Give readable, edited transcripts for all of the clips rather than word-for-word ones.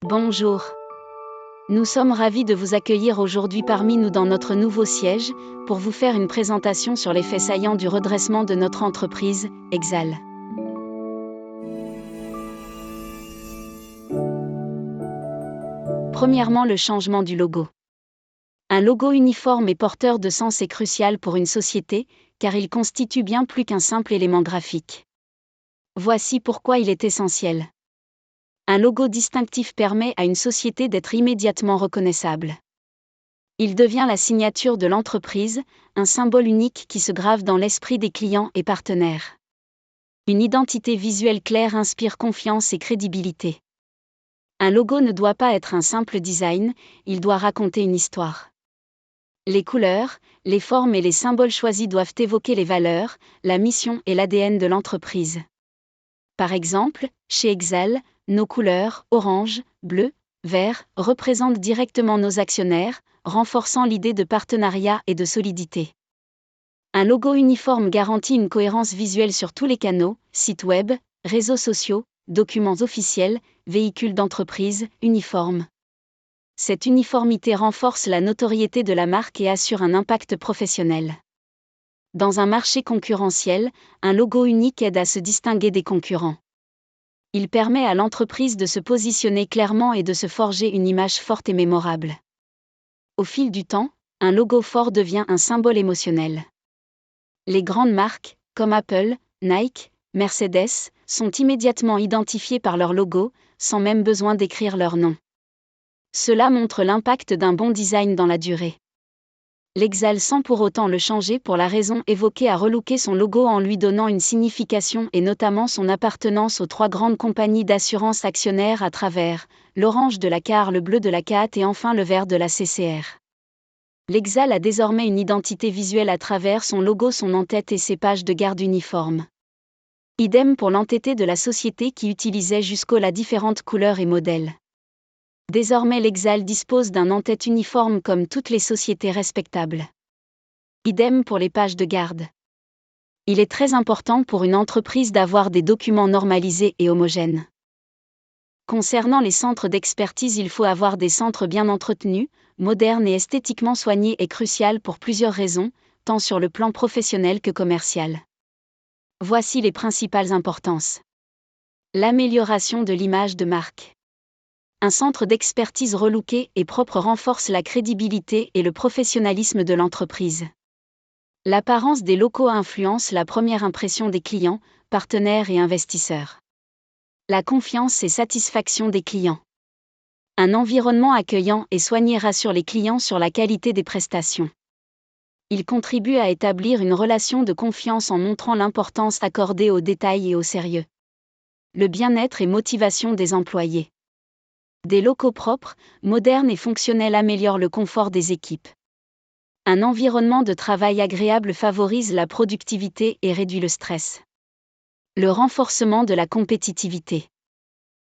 Bonjour. Nous sommes ravis de vous accueillir aujourd'hui parmi nous dans notre nouveau siège, pour vous faire une présentation sur les faits saillants du redressement de notre entreprise, Exal. Premièrement, le changement du logo. Un logo uniforme et porteur de sens est crucial pour une société, car il constitue bien plus qu'un simple élément graphique. Voici pourquoi il est essentiel. Un logo distinctif permet à une société d'être immédiatement reconnaissable. Il devient la signature de l'entreprise, un symbole unique qui se grave dans l'esprit des clients et partenaires. Une identité visuelle claire inspire confiance et crédibilité. Un logo ne doit pas être un simple design, il doit raconter une histoire. Les couleurs, les formes et les symboles choisis doivent évoquer les valeurs, la mission et l'ADN de l'entreprise. Par exemple, chez Exal, nos couleurs, orange, bleu, vert, représentent directement nos actionnaires, renforçant l'idée de partenariat et de solidité. Un logo uniforme garantit une cohérence visuelle sur tous les canaux, sites web, réseaux sociaux, documents officiels, véhicules d'entreprise, uniformes. Cette uniformité renforce la notoriété de la marque et assure un impact professionnel. Dans un marché concurrentiel, un logo unique aide à se distinguer des concurrents. Il permet à l'entreprise de se positionner clairement et de se forger une image forte et mémorable. Au fil du temps, un logo fort devient un symbole émotionnel. Les grandes marques, comme Apple, Nike, Mercedes, sont immédiatement identifiées par leur logo, sans même besoin d'écrire leur nom. Cela montre l'impact d'un bon design dans la durée. L'Exal, sans pour autant le changer pour la raison évoquée, a relooké son logo en lui donnant une signification et notamment son appartenance aux trois grandes compagnies d'assurance actionnaires à travers l'orange de la CAR, le bleu de la CAT et enfin le vert de la CCR. L'Exal a désormais une identité visuelle à travers son logo, son en-tête et ses pages de garde uniformes. Idem pour l'entité de la société qui utilisait jusqu'aux différentes couleurs et modèles. Désormais l'Exal dispose d'un en-tête uniforme comme toutes les sociétés respectables. Idem pour les pages de garde. Il est très important pour une entreprise d'avoir des documents normalisés et homogènes. Concernant les centres d'expertise, il faut avoir des centres bien entretenus, modernes et esthétiquement soignés est crucial pour plusieurs raisons, tant sur le plan professionnel que commercial. Voici les principales importances. L'amélioration de l'image de marque. Un centre d'expertise relooké et propre renforce la crédibilité et le professionnalisme de l'entreprise. L'apparence des locaux influence la première impression des clients, partenaires et investisseurs. La confiance et satisfaction des clients. Un environnement accueillant et soigné rassure les clients sur la qualité des prestations. Il contribue à établir une relation de confiance en montrant l'importance accordée aux détails et au sérieux. Le bien-être et motivation des employés. Des locaux propres, modernes et fonctionnels améliorent le confort des équipes. Un environnement de travail agréable favorise la productivité et réduit le stress. Le renforcement de la compétitivité.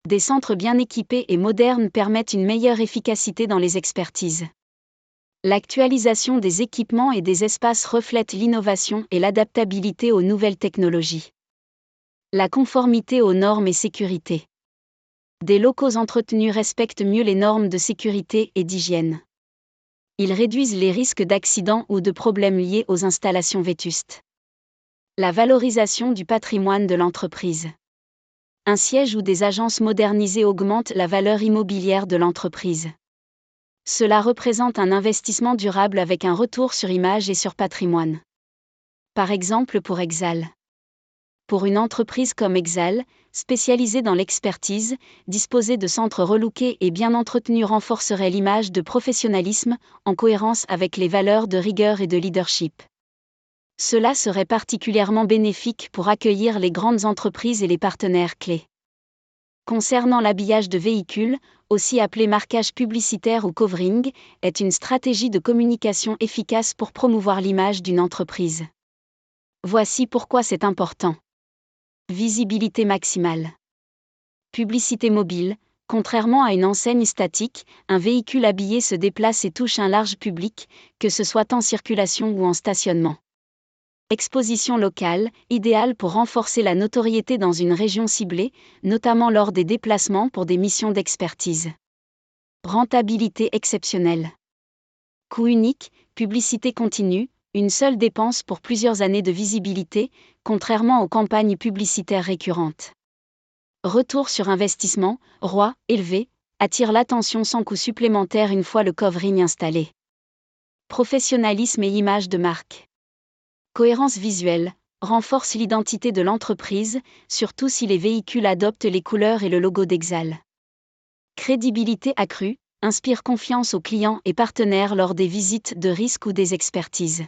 Des centres bien équipés et modernes permettent une meilleure efficacité dans les expertises. L'actualisation des équipements et des espaces reflète l'innovation et l'adaptabilité aux nouvelles technologies. La conformité aux normes et sécurité. Des locaux entretenus respectent mieux les normes de sécurité et d'hygiène. Ils réduisent les risques d'accidents ou de problèmes liés aux installations vétustes. La valorisation du patrimoine de l'entreprise. Un siège ou des agences modernisées augmente la valeur immobilière de l'entreprise. Cela représente un investissement durable avec un retour sur image et sur patrimoine. Par exemple pour Exal. Pour une entreprise comme Exal, spécialisée dans l'expertise, disposer de centres relookés et bien entretenus renforcerait l'image de professionnalisme, en cohérence avec les valeurs de rigueur et de leadership. Cela serait particulièrement bénéfique pour accueillir les grandes entreprises et les partenaires clés. Concernant l'habillage de véhicules, aussi appelé marquage publicitaire ou covering, est une stratégie de communication efficace pour promouvoir l'image d'une entreprise. Voici pourquoi c'est important. Visibilité maximale. Publicité mobile. Contrairement à une enseigne statique, un véhicule habillé se déplace et touche un large public, que ce soit en circulation ou en stationnement. Exposition locale, idéale pour renforcer la notoriété dans une région ciblée, notamment lors des déplacements pour des missions d'expertise. Rentabilité exceptionnelle. Coût unique, publicité continue, une seule dépense pour plusieurs années de visibilité, contrairement aux campagnes publicitaires récurrentes. Retour sur investissement, ROI, élevé, attire l'attention sans coût supplémentaire une fois le covering installé. Professionnalisme et image de marque. Cohérence visuelle, renforce l'identité de l'entreprise, surtout si les véhicules adoptent les couleurs et le logo d'Exal. Crédibilité accrue, inspire confiance aux clients et partenaires lors des visites de risque ou des expertises.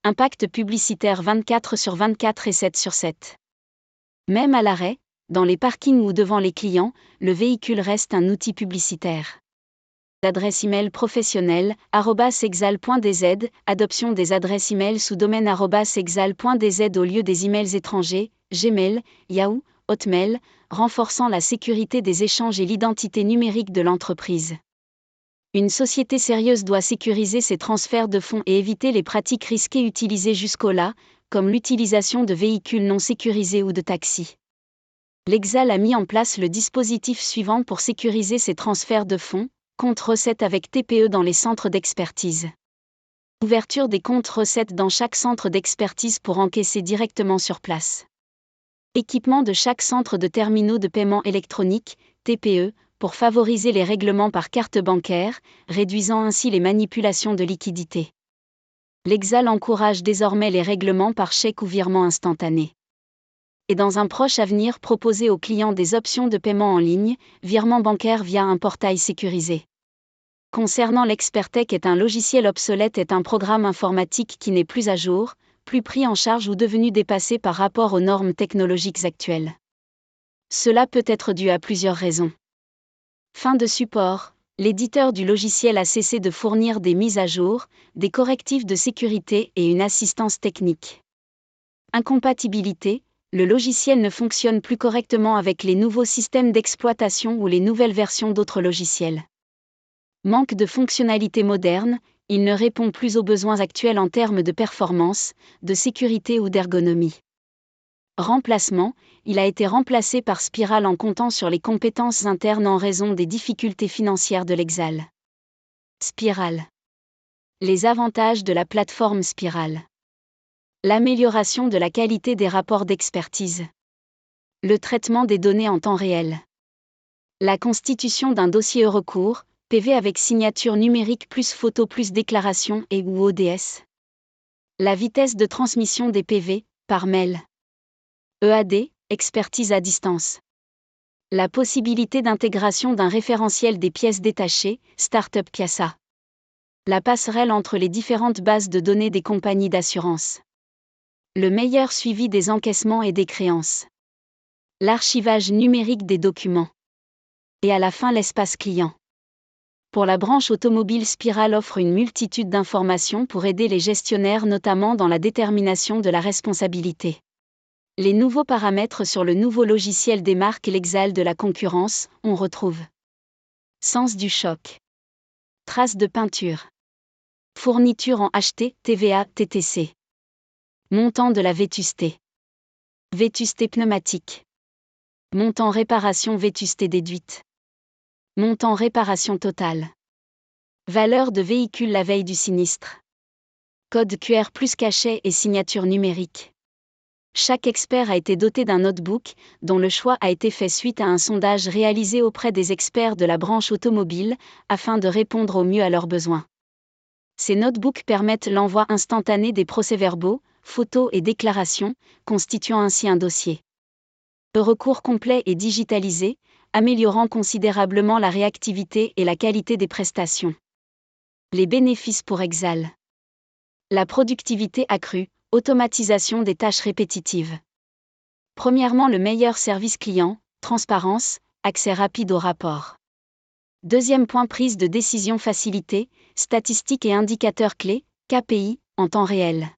Impact publicitaire 24/24 et 7/7. Même à l'arrêt, dans les parkings ou devant les clients, le véhicule reste un outil publicitaire. Adresse email professionnelle, @exal.dz, adoption des adresses email sous domaine @exal.dz au lieu des emails étrangers, Gmail, Yahoo, Hotmail, renforçant la sécurité des échanges et l'identité numérique de l'entreprise. Une société sérieuse doit sécuriser ses transferts de fonds et éviter les pratiques risquées utilisées jusqu'au-là, comme l'utilisation de véhicules non sécurisés ou de taxis. L'Exal a mis en place le dispositif suivant pour sécuriser ses transferts de fonds: compte recettes avec TPE dans les centres d'expertise. Ouverture des comptes recettes dans chaque centre d'expertise pour encaisser directement sur place. Équipement de chaque centre de terminaux de paiement électronique, TPE, pour favoriser les règlements par carte bancaire, réduisant ainsi les manipulations de liquidités. L'Exal encourage désormais les règlements par chèque ou virement instantané. Et dans un proche avenir proposer aux clients des options de paiement en ligne, virement bancaire via un portail sécurisé. Concernant l'Expertech, est un logiciel obsolète, est un programme informatique qui n'est plus à jour, plus pris en charge ou devenu dépassé par rapport aux normes technologiques actuelles. Cela peut être dû à plusieurs raisons. Fin de support, l'éditeur du logiciel a cessé de fournir des mises à jour, des correctifs de sécurité et une assistance technique. Incompatibilité, le logiciel ne fonctionne plus correctement avec les nouveaux systèmes d'exploitation ou les nouvelles versions d'autres logiciels. Manque de fonctionnalités modernes, il ne répond plus aux besoins actuels en termes de performance, de sécurité ou d'ergonomie. Remplacement, il a été remplacé par Spiral en comptant sur les compétences internes en raison des difficultés financières de l'Exal. Spiral. Les avantages de la plateforme Spiral. L'amélioration de la qualité des rapports d'expertise. Le traitement des données en temps réel. La constitution d'un dossier recours, PV avec signature numérique plus photo plus déclaration et ou ODS. La vitesse de transmission des PV, par mail. EAD, expertise à distance. La possibilité d'intégration d'un référentiel des pièces détachées, Startup Piazza. La passerelle entre les différentes bases de données des compagnies d'assurance. Le meilleur suivi des encaissements et des créances. L'archivage numérique des documents. Et à la fin l'espace client. Pour la branche automobile, Spiral offre une multitude d'informations pour aider les gestionnaires notamment dans la détermination de la responsabilité. Les nouveaux paramètres sur le nouveau logiciel démarquent l'Exal de la concurrence, on retrouve sens du choc. Traces de peinture. Fourniture en HT, TVA, TTC. Montant de la vétusté. Vétusté pneumatique. Montant réparation vétusté déduite. Montant réparation totale. Valeur de véhicule la veille du sinistre. Code QR plus cachet et signature numérique. Chaque expert a été doté d'un notebook, dont le choix a été fait suite à un sondage réalisé auprès des experts de la branche automobile, afin de répondre au mieux à leurs besoins. Ces notebooks permettent l'envoi instantané des procès-verbaux, photos et déclarations, constituant ainsi un dossier. Le recours complet et digitalisé, améliorant considérablement la réactivité et la qualité des prestations. Les bénéfices pour Exal. La productivité accrue, automatisation des tâches répétitives. Premièrement, le meilleur service client, transparence, accès rapide au rapport. Deuxième point, prise de décision facilitée, statistiques et indicateurs clés, KPI, en temps réel.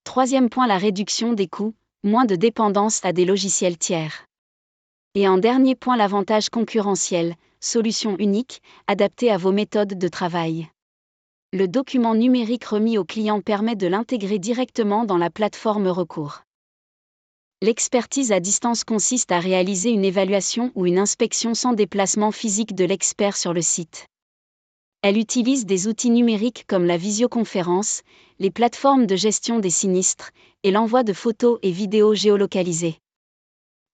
Troisième point, la réduction des coûts, moins de dépendance à des logiciels tiers. Et en dernier point, l'avantage concurrentiel, solution unique, adaptée à vos méthodes de travail. Le document numérique remis au client permet de l'intégrer directement dans la plateforme recours. L'expertise à distance consiste à réaliser une évaluation ou une inspection sans déplacement physique de l'expert sur le site. Elle utilise des outils numériques comme la visioconférence, les plateformes de gestion des sinistres, et l'envoi de photos et vidéos géolocalisées.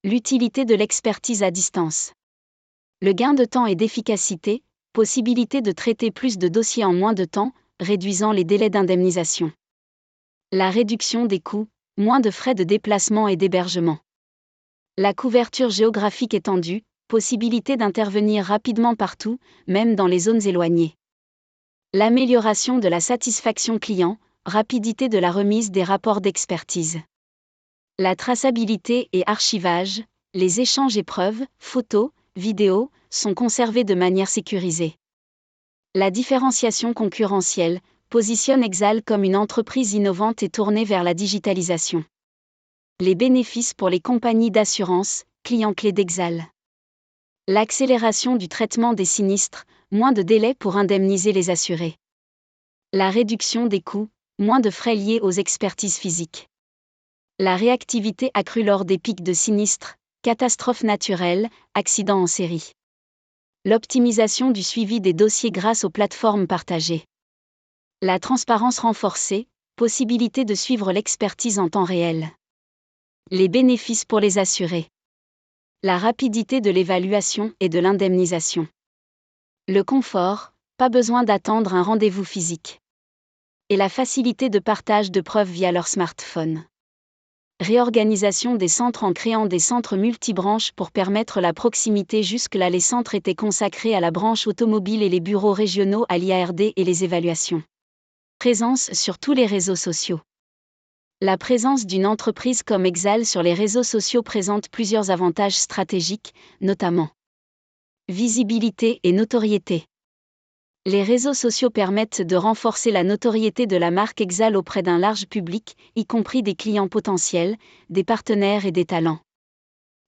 L'utilité de l'expertise à distance. Le gain de temps et d'efficacité, possibilité de traiter plus de dossiers en moins de temps, réduisant les délais d'indemnisation. La réduction des coûts, moins de frais de déplacement et d'hébergement. La couverture géographique étendue, possibilité d'intervenir rapidement partout, même dans les zones éloignées. L'amélioration de la satisfaction client, rapidité de la remise des rapports d'expertise. La traçabilité et archivage, les échanges et preuves, photos, vidéos, sont conservés de manière sécurisée. La différenciation concurrentielle positionne Exal comme une entreprise innovante et tournée vers la digitalisation. Les bénéfices pour les compagnies d'assurance, clients clés d'Exal. L'accélération du traitement des sinistres, moins de délais pour indemniser les assurés. La réduction des coûts, moins de frais liés aux expertises physiques. La réactivité accrue lors des pics de sinistres, catastrophes naturelles, accidents en série. L'optimisation du suivi des dossiers grâce aux plateformes partagées. La transparence renforcée, possibilité de suivre l'expertise en temps réel. Les bénéfices pour les assurés. La rapidité de l'évaluation et de l'indemnisation. Le confort, pas besoin d'attendre un rendez-vous physique. Et la facilité de partage de preuves via leur smartphone. Réorganisation des centres en créant des centres multibranches pour permettre la proximité. Jusque-là, les centres étaient consacrés à la branche automobile et les bureaux régionaux à l'IARD et les évaluations. Présence sur tous les réseaux sociaux. La présence d'une entreprise comme Exal sur les réseaux sociaux présente plusieurs avantages stratégiques, notamment visibilité et notoriété. Les réseaux sociaux permettent de renforcer la notoriété de la marque Exal auprès d'un large public, y compris des clients potentiels, des partenaires et des talents.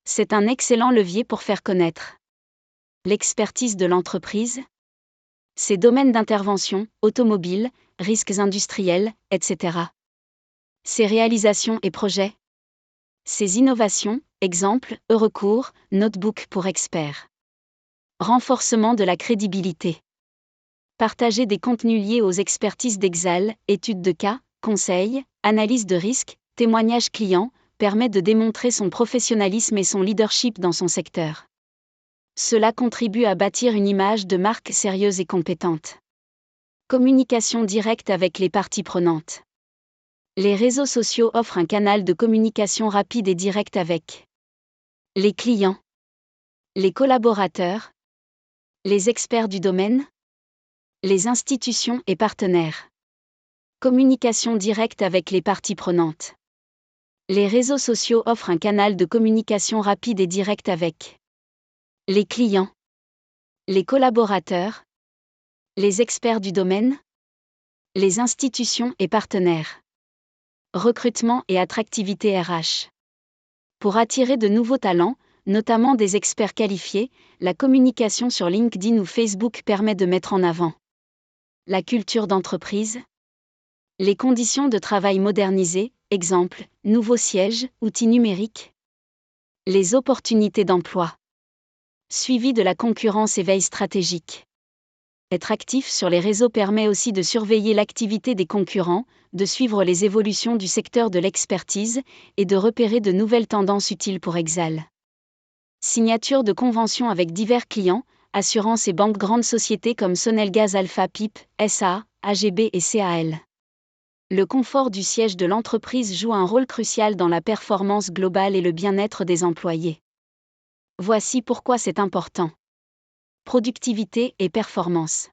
C'est un excellent levier pour faire connaître l'expertise de l'entreprise, ses domaines d'intervention, automobile, risques industriels, etc. Ses réalisations et projets. Ses innovations, exemple, e-recours, notebook pour experts. Renforcement de la crédibilité. Partager des contenus liés aux expertises d'Exal, études de cas, conseils, analyse de risques, témoignages clients, permet de démontrer son professionnalisme et son leadership dans son secteur. Cela contribue à bâtir une image de marque sérieuse et compétente. Communication directe avec les parties prenantes. Les réseaux sociaux offrent un canal de communication rapide et direct avec les clients, les collaborateurs, les experts du domaine, les institutions et partenaires. Communication directe avec les parties prenantes. Les réseaux sociaux offrent un canal de communication rapide et direct avec les clients, les collaborateurs, les experts du domaine, les institutions et partenaires. Recrutement et attractivité RH. Pour attirer de nouveaux talents, notamment des experts qualifiés, la communication sur LinkedIn ou Facebook permet de mettre en avant la culture d'entreprise, les conditions de travail modernisées, exemple, nouveaux sièges, outils numériques, les opportunités d'emploi, suivi de la concurrence et veille stratégique. Être actif sur les réseaux permet aussi de surveiller l'activité des concurrents, de suivre les évolutions du secteur de l'expertise et de repérer de nouvelles tendances utiles pour Exal. Signature de conventions avec divers clients, assurances et banques, grandes sociétés comme Sonelgaz, Alpha PIP, SA, AGB et CAL. Le confort du siège de l'entreprise joue un rôle crucial dans la performance globale et le bien-être des employés. Voici pourquoi c'est important. Productivité et performance.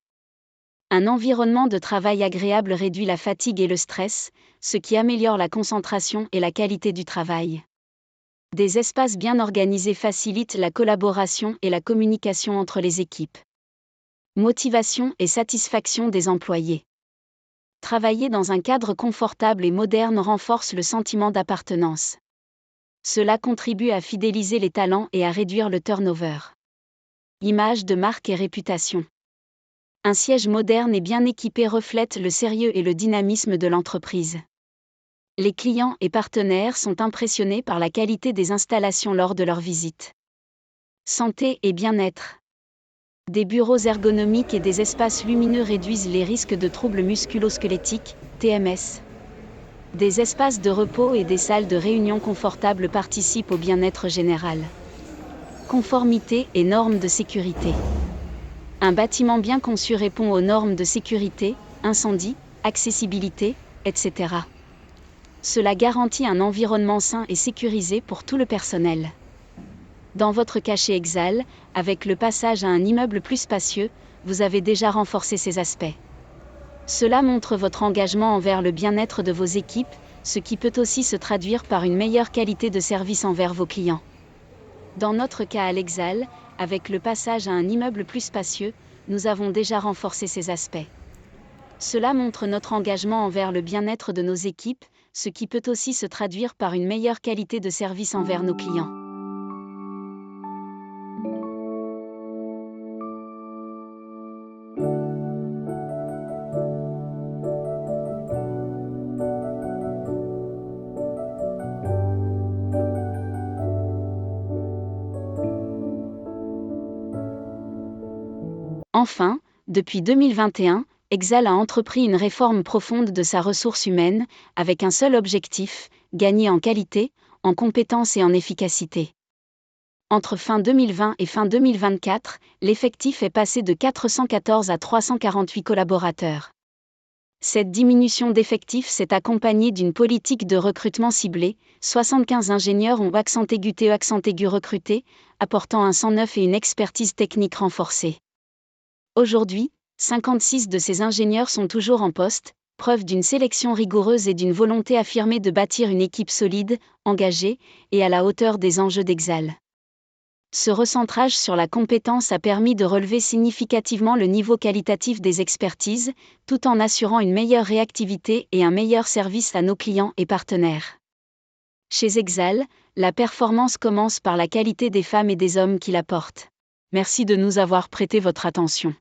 Un environnement de travail agréable réduit la fatigue et le stress, ce qui améliore la concentration et la qualité du travail. Des espaces bien organisés facilitent la collaboration et la communication entre les équipes. Motivation et satisfaction des employés. Travailler dans un cadre confortable et moderne renforce le sentiment d'appartenance. Cela contribue à fidéliser les talents et à réduire le turnover. Image de marque et réputation. Un siège moderne et bien équipé reflète le sérieux et le dynamisme de l'entreprise. Les clients et partenaires sont impressionnés par la qualité des installations lors de leur visite. Santé et bien-être. Des bureaux ergonomiques et des espaces lumineux réduisent les risques de troubles musculo-squelettiques, TMS. Des espaces de repos et des salles de réunion confortables participent au bien-être général. Conformité et normes de sécurité. Un bâtiment bien conçu répond aux normes de sécurité, incendie, accessibilité, etc. Cela garantit un environnement sain et sécurisé pour tout le personnel. Dans votre cas chez Exal, avec le passage à un immeuble plus spacieux, vous avez déjà renforcé ces aspects. Cela montre votre engagement envers le bien-être de vos équipes, ce qui peut aussi se traduire par une meilleure qualité de service envers vos clients. Dans notre cas à l'Exal, avec le passage à un immeuble plus spacieux, nous avons déjà renforcé ces aspects. Cela montre notre engagement envers le bien-être de nos équipes, ce qui peut aussi se traduire par une meilleure qualité de service envers nos clients. Enfin, depuis 2021, Exal a entrepris une réforme profonde de sa ressource humaine, avec un seul objectif, gagner en qualité, en compétences et en efficacité. Entre fin 2020 et fin 2024, l'effectif est passé de 414 à 348 collaborateurs. Cette diminution d'effectifs s'est accompagnée d'une politique de recrutement ciblée. 75 ingénieurs ont accent aigu recrutés, apportant un sang neuf et une expertise technique renforcée. Aujourd'hui, 56 de ces ingénieurs sont toujours en poste, preuve d'une sélection rigoureuse et d'une volonté affirmée de bâtir une équipe solide, engagée, et à la hauteur des enjeux d'Exal. Ce recentrage sur la compétence a permis de relever significativement le niveau qualitatif des expertises, tout en assurant une meilleure réactivité et un meilleur service à nos clients et partenaires. Chez Exal, la performance commence par la qualité des femmes et des hommes qui la portent. Merci de nous avoir prêté votre attention.